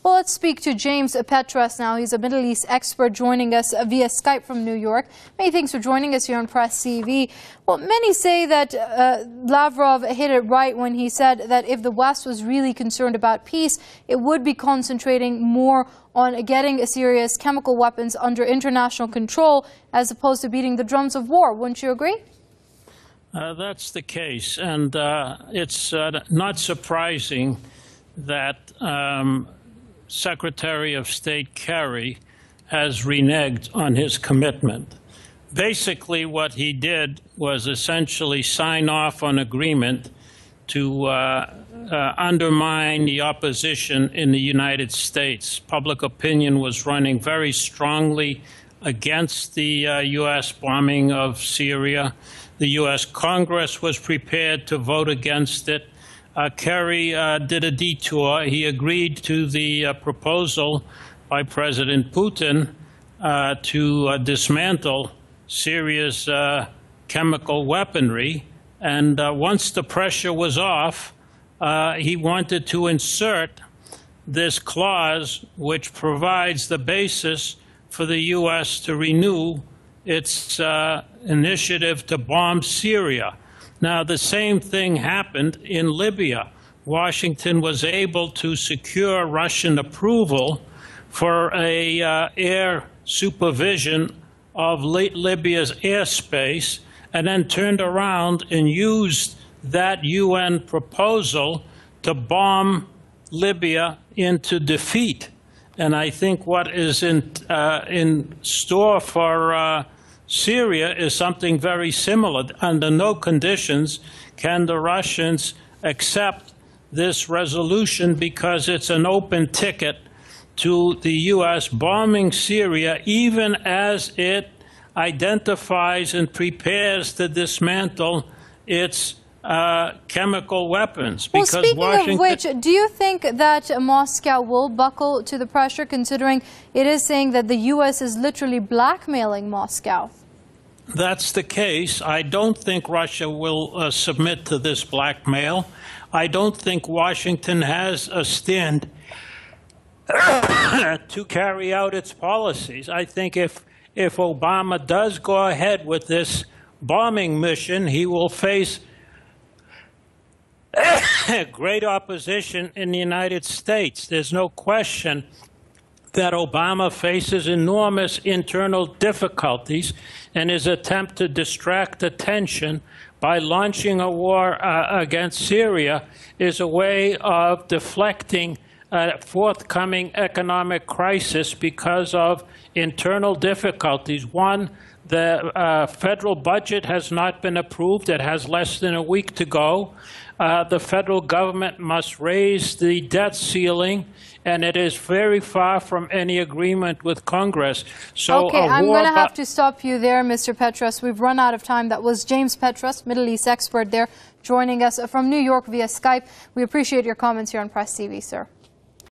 Well, let's speak to James Petras now. He's a Middle East expert joining us via Skype from New York. Many thanks for joining us here on Press TV. Well, many say that Lavrov hit it right when he said that if the West was really concerned about peace, it would be concentrating more on getting Syria's chemical weapons under international control as opposed to beating the drums of war. Wouldn't you agree? That's the case, and it's not surprising that Secretary of State Kerry has reneged on his commitment. Basically, what he did was essentially sign off on agreement to undermine the opposition in the United States. Public opinion was running very strongly against the U.S. bombing of Syria. The U.S. Congress was prepared to vote against it. Kerry did a detour. He agreed to the proposal by President Putin to dismantle Syria's chemical weaponry. And once the pressure was off, he wanted to insert this clause which provides the basis for the U.S. to renew its initiative to bomb Syria. Now, the same thing happened in Libya. Washington was able to secure Russian approval for a air supervision of Libya's airspace, and then turned around and used that UN proposal to bomb Libya into defeat. And I think what is in store for Syria is something very similar. Under no conditions can the Russians accept this resolution because it's an open ticket to the U.S. bombing Syria, even as it identifies and prepares to dismantle its chemical weapons. Well, speaking of which, do you think that Moscow will buckle to the pressure, considering it is saying that the U.S. is literally blackmailing Moscow? That's the case. I don't think Russia will submit to this blackmail. I don't think Washington has a stand to carry out its policies. I think if Obama does go ahead with this bombing mission, he will face great opposition in the United States. There's no question that Obama faces enormous internal difficulties, and his attempt to distract attention by launching a war against Syria is a way of deflecting a forthcoming economic crisis because of internal difficulties. One, the federal budget has not been approved. It has less than a week to go. The federal government must raise the debt ceiling, and it is very far from any agreement with Congress. So okay, I'm going to have to stop you there, Mr. Petras. We've run out of time. That was James Petras, Middle East expert there, joining us from New York via Skype. We appreciate your comments here on Press TV, sir.